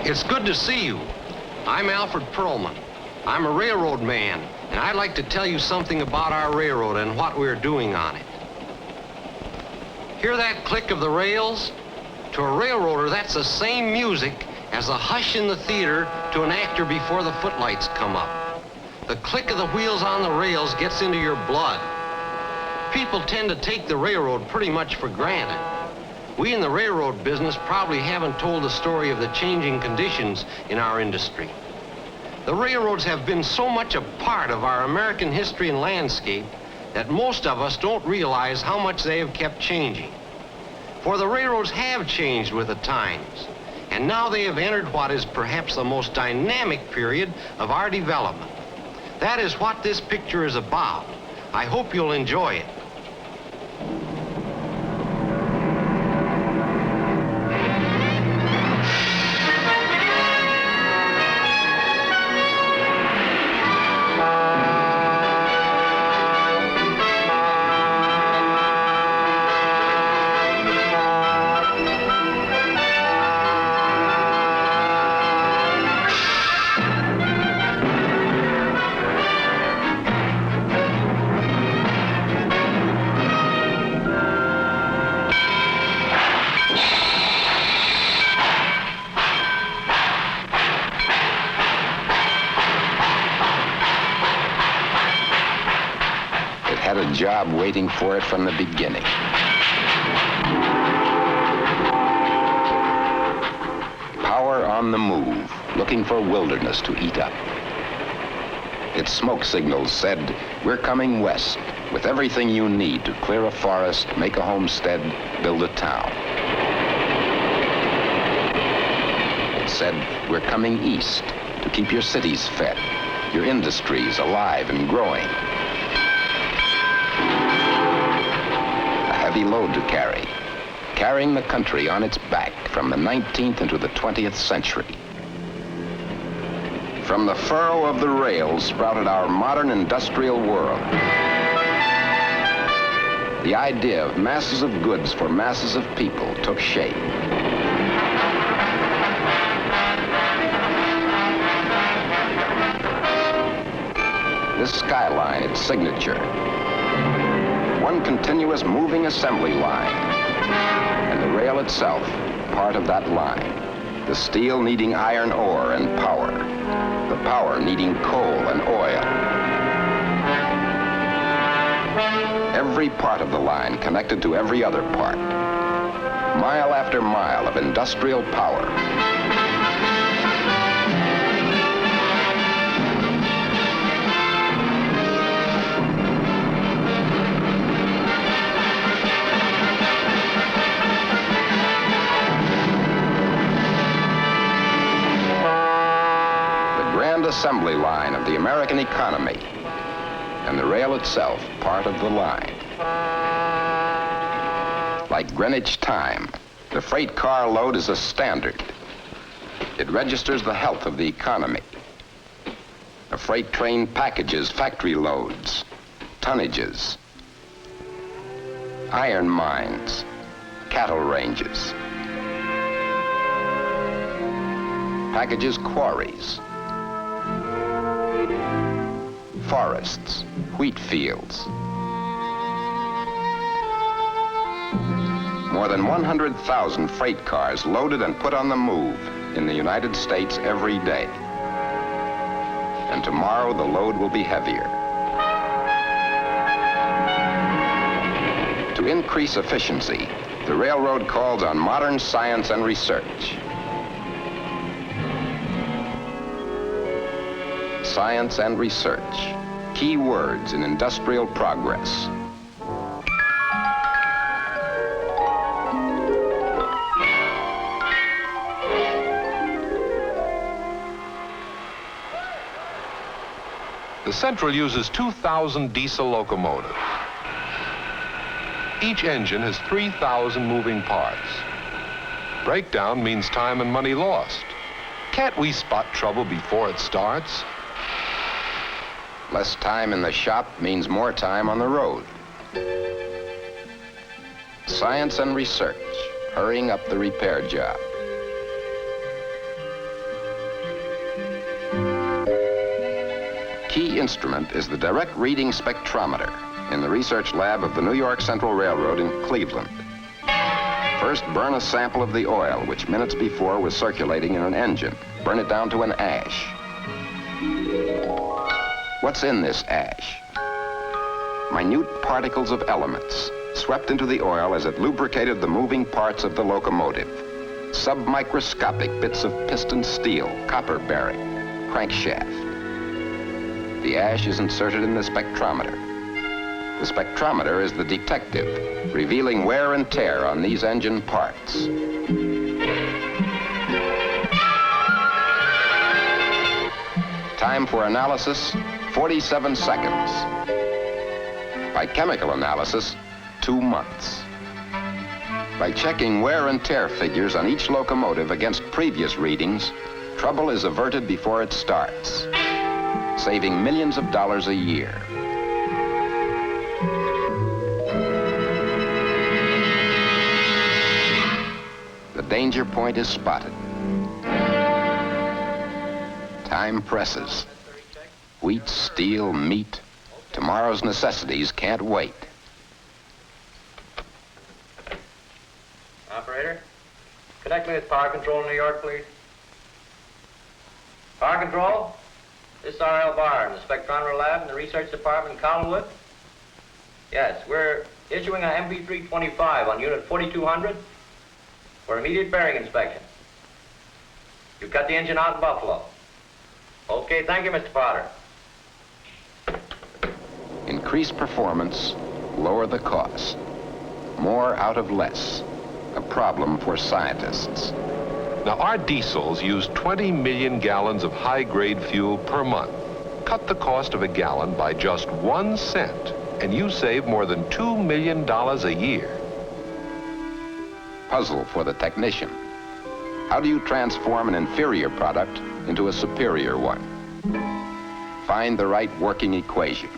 It's good to see you. I'm Alfred Perlman. I'm a railroad man, and I'd like to tell you something about our railroad and what we're doing on it. Hear that click of the rails? To a railroader, that's the same music as a hush in the theater to an actor before the footlights come up. The click of the wheels on the rails gets into your blood. People tend to take the railroad pretty much for granted. We in the railroad business probably haven't told the story of the changing conditions in our industry. The railroads have been so much a part of our American history and landscape that most of us don't realize how much they have kept changing. For the railroads have changed with the times, and now they have entered what is perhaps the most dynamic period of our development. That is what this picture is about. I hope you'll enjoy it. Had a job waiting for it from the beginning. Power on the move, looking for wilderness to eat up. Its smoke signals said, "We're coming west with everything you need to clear a forest, make a homestead, build a town." It said, "We're coming east to keep your cities fed, your industries alive and growing." Heavy load to carry, carrying the country on its back from the 19th into the 20th century. From the furrow of the rails sprouted our modern industrial world. The idea of masses of goods for masses of people took shape. This skyline, its signature. One continuous moving assembly line, and the rail itself, part of that line. The steel needing iron ore and power, the power needing coal and oil. Every part of the line connected to every other part. Mile after mile of industrial power. Assembly line of the American economy, and the rail itself part of the line. Like Greenwich time, the freight car load is a standard. It registers the health of the economy. A freight train packages factory loads, tonnages, iron mines, cattle ranges, packages quarries, forests, wheat fields. More than 100,000 freight cars loaded and put on the move in the United States every day. And tomorrow the load will be heavier. To increase efficiency, the railroad calls on modern science and research. Science and research, key words in industrial progress. The Central uses 2,000 diesel locomotives. Each engine has 3,000 moving parts. Breakdown means time and money lost. Can't we spot trouble before it starts? Less time in the shop means more time on the road. Science and research, hurrying up the repair job. instrument is the direct reading spectrometer in the research lab of the New York Central Railroad in Cleveland. First, burn a sample of the oil, which minutes before was circulating in an engine. Burn it down to an ash. What's in this ash? Minute particles of elements swept into the oil as it lubricated the moving parts of the locomotive. Submicroscopic bits of piston steel, copper bearing, crankshaft. The ash is inserted in the spectrometer. The spectrometer is the detective, revealing wear and tear on these engine parts. Time for analysis, 47 seconds. By chemical analysis, 2 months. By checking wear and tear figures on each locomotive against previous readings, trouble is averted before it starts, saving millions of dollars a year. The danger point is spotted. Time presses. Wheat, steel, meat. Tomorrow's necessities can't wait. Operator, connect me with Power Control in New York, please. Power Control, this is R.L. Barr in the Spectrometer Lab in the Research Department in Collinwood. Yes, we're issuing an MB325 on Unit 4200 for immediate bearing inspection. You cut the engine out in Buffalo. Okay, thank you, Mr. Potter. Increase performance, lower the cost. More out of less. A problem for scientists. Now, our diesels use 20 million gallons of high-grade fuel per month. Cut the cost of a gallon by just 1 cent, and you save more than $2 million a year. Puzzle for the technician. How do you transform an inferior product into a superior one? Find the right working equation.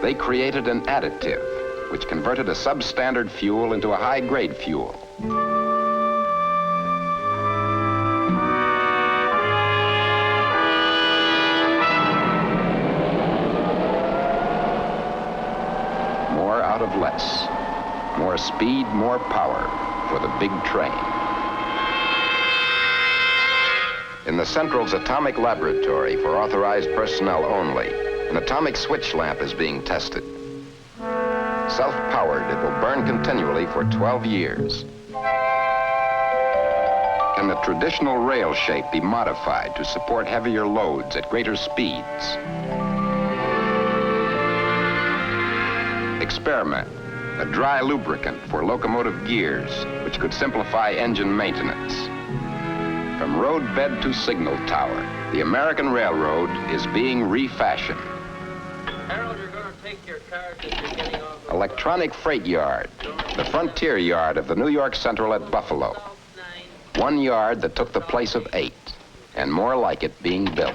They created an additive, which converted a substandard fuel into a high-grade fuel. More out of less. More speed, more power for the big train. In the Central's atomic laboratory for authorized personnel only, an atomic switch lamp is being tested. Self-powered, it will burn continually for 12 years. Can the traditional rail shape be modified to support heavier loads at greater speeds? Experiment, a dry lubricant for locomotive gears, which could simplify engine maintenance. From roadbed to signal tower, the American Railroad is being refashioned. Harold, you're going to take your cars as you're getting off. Electronic freight yard, the frontier yard of the New York Central at Buffalo. 1 yard that took the place of 8, and more like it being built.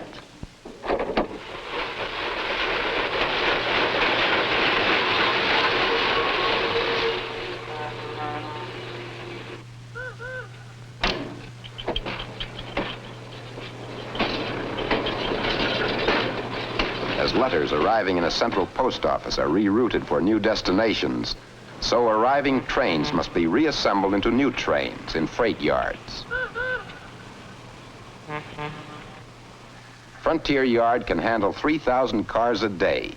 As letters arriving in a central post office are rerouted for new destinations, so arriving trains must be reassembled into new trains in freight yards. Frontier Yard can handle 3,000 cars a day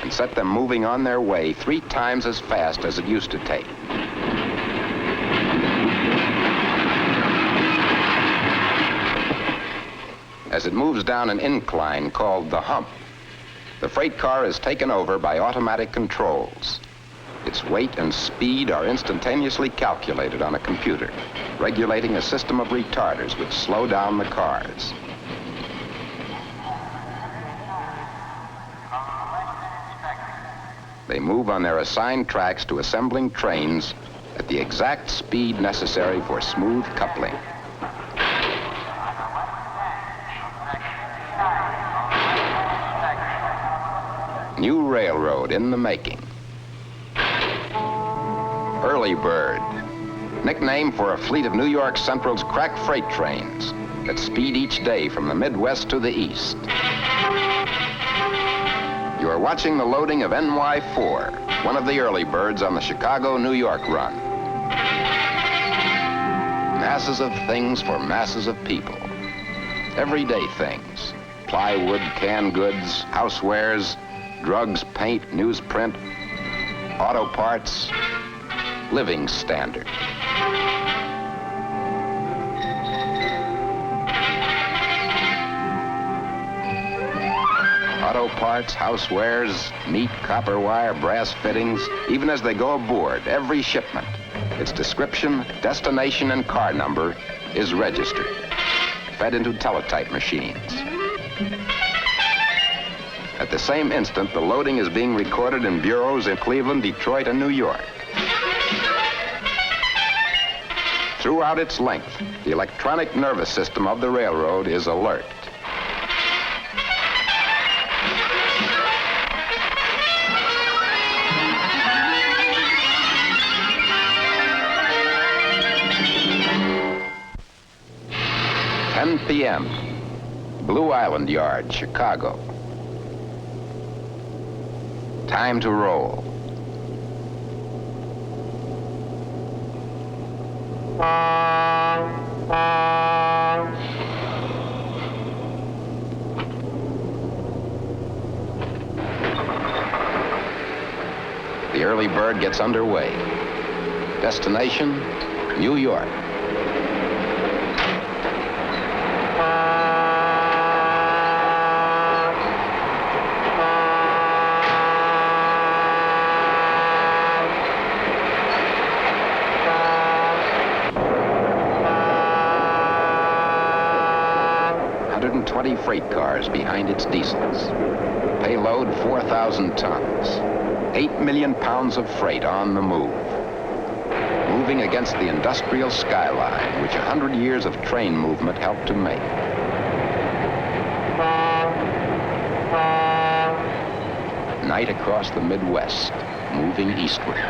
and set them moving on their way 3 times as fast as it used to take. As it moves down an incline called the hump, the freight car is taken over by automatic controls. Its weight and speed are instantaneously calculated on a computer, regulating a system of retarders which slow down the cars. They move on their assigned tracks to assembling trains at the exact speed necessary for smooth coupling. New railroad in the making. Early Bird, nickname for a fleet of New York Central's crack freight trains that speed each day from the Midwest to the East. You are watching the loading of NY4, one of the early birds on the Chicago-New York run. Masses of things for masses of people. Everyday things. Plywood, canned goods, housewares, drugs, paint, newsprint, auto parts, living standard. Auto parts, housewares, meat, copper wire, brass fittings, even as they go aboard, every shipment, its description, destination, and car number is registered, fed into teletype machines. At the same instant, the loading is being recorded in bureaus in Cleveland, Detroit, and New York. Throughout its length, the electronic nervous system of the railroad is alert. p.m. Blue Island Yard, Chicago. Time to roll. The early bird gets underway. Destination, New York. Freight cars behind its diesels. Payload 4,000 tons. 8 million pounds of freight on the move. Moving against the industrial skyline, which 100 years of train movement helped to make. Night across the Midwest, moving eastward.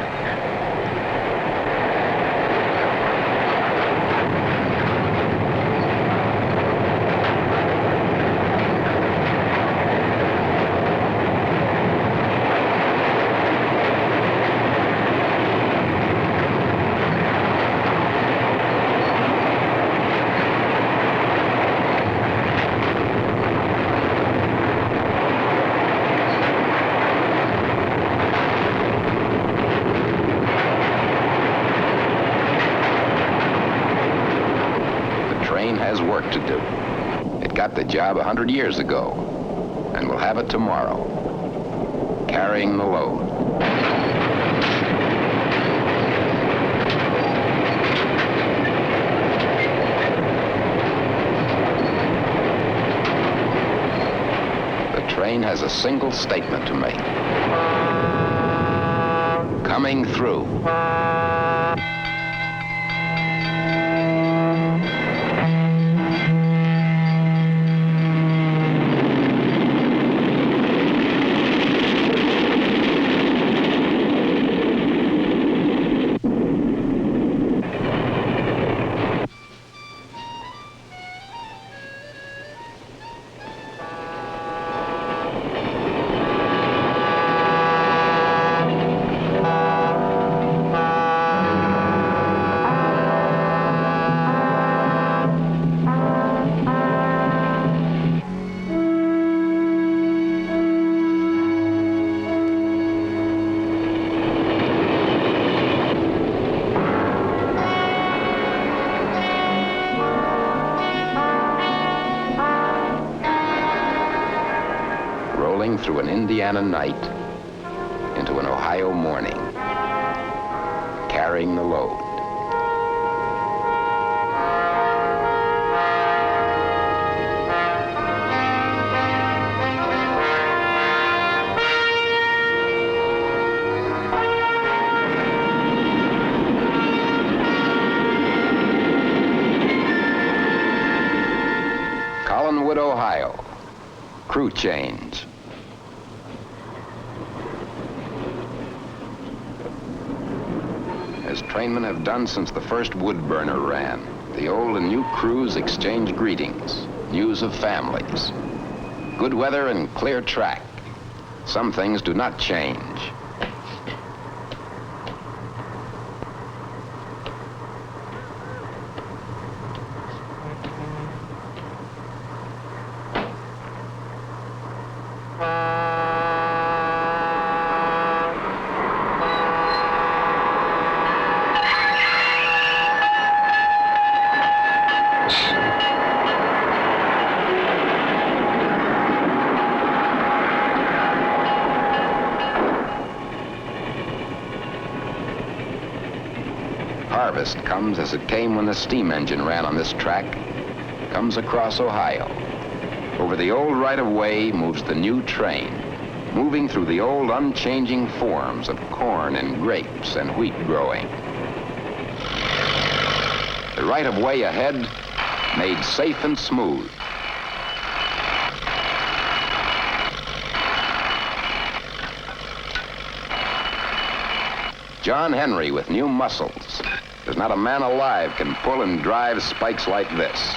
Has work to do. It got the job 100 years ago, and will have it tomorrow, carrying the load. The train has a single statement to make. Coming through. Through an Indiana night into an Ohio morning, carrying the load. Hollywood, Ohio. Crew change. As trainmen have done since the first wood burner ran, the old and new crews exchange greetings, news of families. Good weather and clear track. Some things do not change. Harvest comes as it came when the steam engine ran on this track, comes across Ohio. Over the old right-of-way moves the new train, moving through the old unchanging forms of corn and grapes and wheat growing. The right-of-way ahead made safe and smooth. John Henry with new muscles. There's not a man alive can pull and drive spikes like this.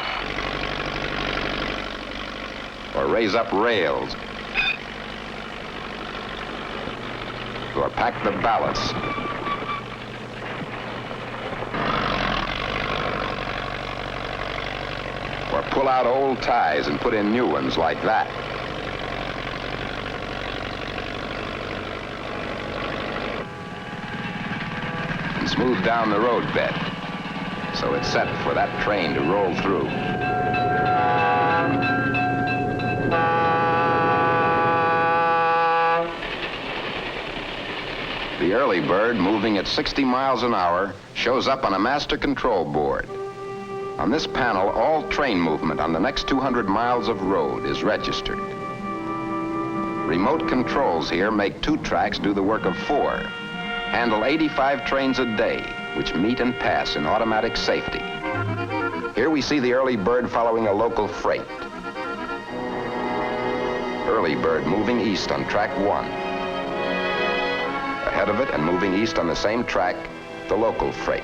Or raise up rails. Or pack the ballast. Or pull out old ties and put in new ones like that. And smooth down the road bed, so it's set for that train to roll through. The early bird, moving at 60 miles an hour, shows up on a master control board. On this panel, all train movement on the next 200 miles of road is registered. Remote controls here make 2 tracks do the work of 4. Handle 85 trains a day, which meet and pass in automatic safety. Here we see the early bird following a local freight. Early bird moving east on track 1. Ahead of it and moving east on the same track, the local freight.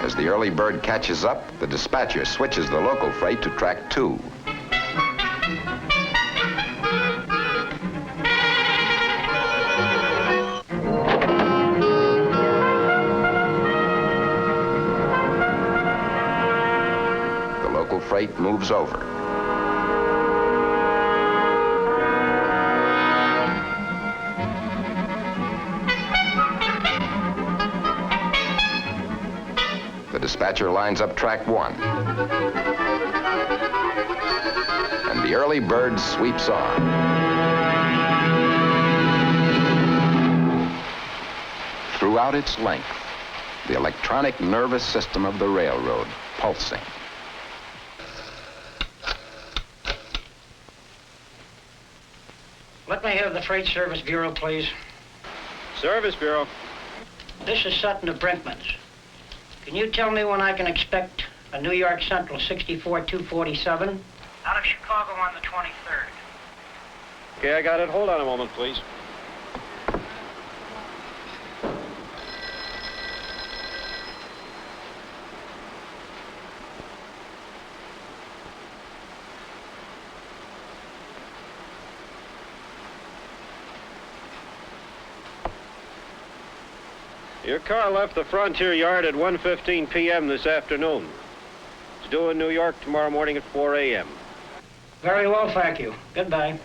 As the early bird catches up, the dispatcher switches the local freight to track 2. Freight moves over. The dispatcher lines up track 1. And the early bird sweeps on. Throughout its length, the electronic nervous system of the railroad pulsing. Let me have the Freight Service Bureau, please. Service Bureau. This is Sutton of Brinkman's. Can you tell me when I can expect a New York Central 64-247? Out of Chicago on the 23rd. Okay, I got it. Hold on a moment, please. Your car left the Frontier Yard at 1:15 p.m. this afternoon. It's due in New York tomorrow morning at 4 a.m. Very well, thank you. Goodbye.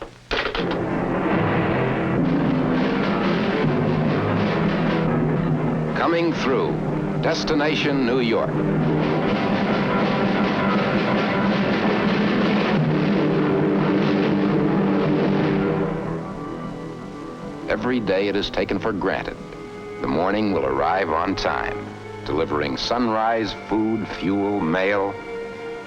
Coming through. Destination New York. Every day it is taken for granted. The morning will arrive on time, delivering sunrise, food, fuel, mail,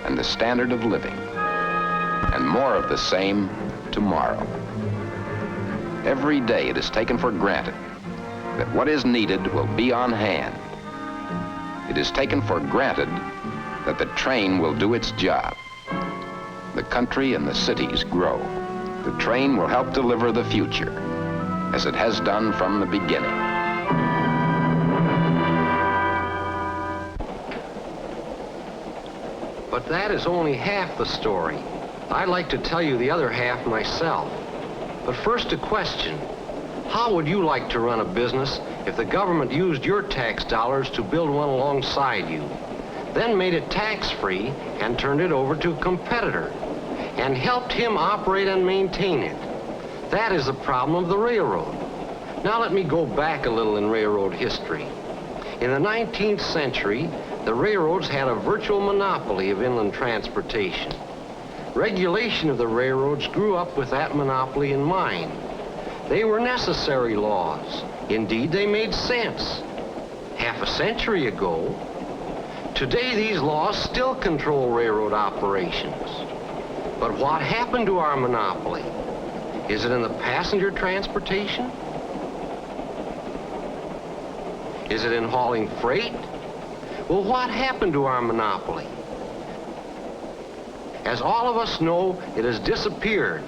and the standard of living. And more of the same tomorrow. Every day it is taken for granted that what is needed will be on hand. It is taken for granted that the train will do its job. The country and the cities grow. The train will help deliver the future, as it has done from the beginning. But that is only half the story. I'd like to tell you the other half myself. But first, a question. How would you like to run a business if the government used your tax dollars to build one alongside you, then made it tax-free and turned it over to a competitor, and helped him operate and maintain it? That is the problem of the railroad. Now let me go back a little in railroad history. In the 19th century, the railroads had a virtual monopoly of inland transportation. Regulation of the railroads grew up with that monopoly in mind. They were necessary laws. Indeed, they made sense. Half a century ago, today these laws still control railroad operations. But what happened to our monopoly? Is it in the passenger transportation? Is it in hauling freight? Well, what happened to our monopoly? As all of us know, it has disappeared.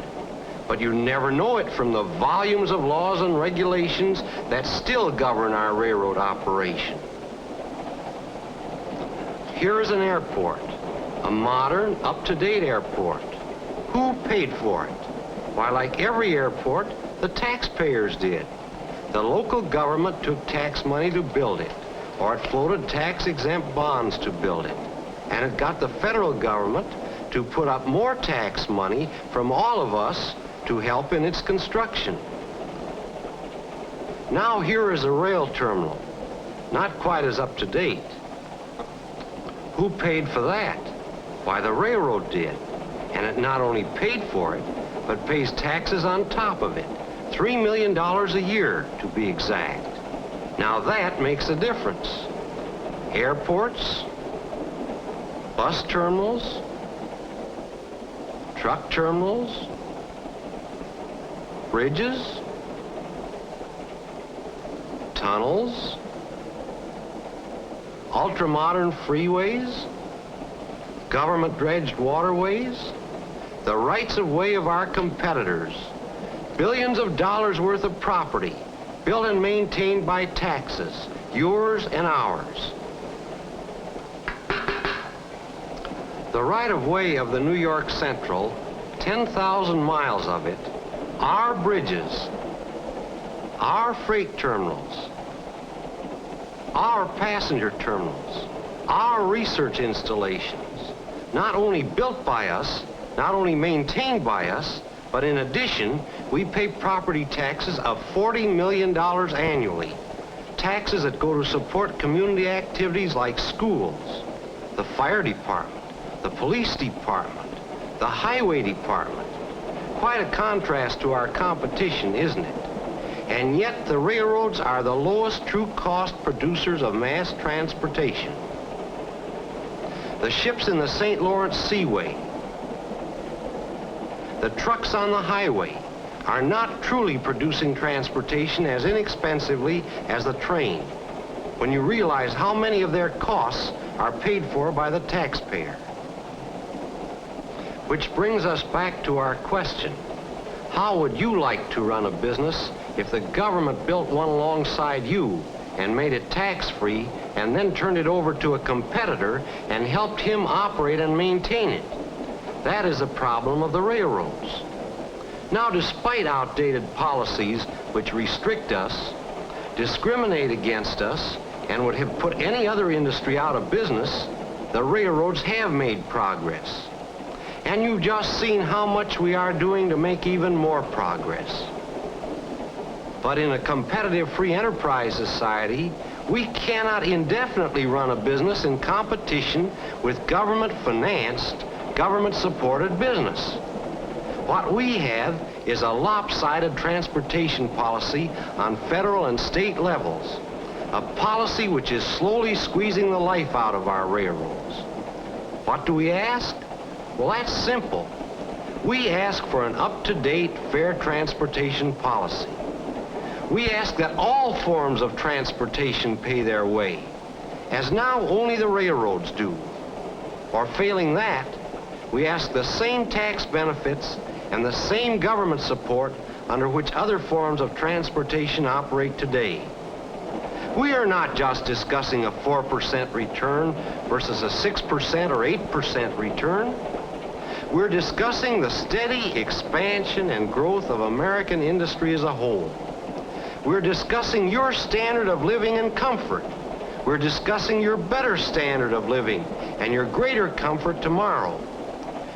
But you never know it from the volumes of laws and regulations that still govern our railroad operation. Here is an airport, a modern, up-to-date airport. Who paid for it? Why, like every airport, the taxpayers did. The local government took tax money to build it, or it floated tax-exempt bonds to build it. And it got the federal government to put up more tax money from all of us to help in its construction. Now here is a rail terminal, not quite as up to date. Who paid for that? Why, the railroad did. And it not only paid for it, but pays taxes on top of it. $3 million a year, to be exact. Now that makes a difference. Airports, bus terminals, truck terminals, bridges, tunnels, ultra-modern freeways, government-dredged waterways, the rights-of-way of our competitors, billions of dollars worth of property built and maintained by taxes, yours and ours. The right-of-way of the New York Central, 10,000 miles of it, our bridges, our freight terminals, our passenger terminals, our research installations, not only built by us, not only maintained by us, but in addition, we pay property taxes of $40 million annually. Taxes that go to support community activities like schools, the fire department, the police department, the highway department. Quite a contrast to our competition, isn't it? And yet the railroads are the lowest true cost producers of mass transportation. The ships in the St. Lawrence Seaway, the trucks on the highway, are not truly producing transportation as inexpensively as the train, when you realize how many of their costs are paid for by the taxpayer. Which brings us back to our question. How would you like to run a business if the government built one alongside you and made it tax-free and then turned it over to a competitor and helped him operate and maintain it? That is a problem of the railroads. Now, despite outdated policies which restrict us, discriminate against us, and would have put any other industry out of business, the railroads have made progress. And you've just seen how much we are doing to make even more progress. But in a competitive free enterprise society, we cannot indefinitely run a business in competition with government-financed, government-supported business. What we have is a lopsided transportation policy on federal and state levels, a policy which is slowly squeezing the life out of our railroads. What do we ask? Well, that's simple. We ask for an up-to-date, fair transportation policy. We ask that all forms of transportation pay their way, as now only the railroads do. Or failing that, we ask the same tax benefits and the same government support under which other forms of transportation operate today. We are not just discussing a 4% return versus a 6% or 8% return. We're discussing the steady expansion and growth of American industry as a whole. We're discussing your standard of living and comfort. We're discussing your better standard of living and your greater comfort tomorrow.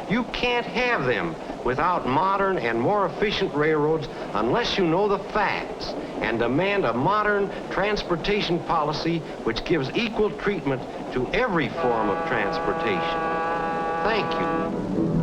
You can't have them without modern and more efficient railroads unless you know the facts and demand a modern transportation policy which gives equal treatment to every form of transportation. Thank you.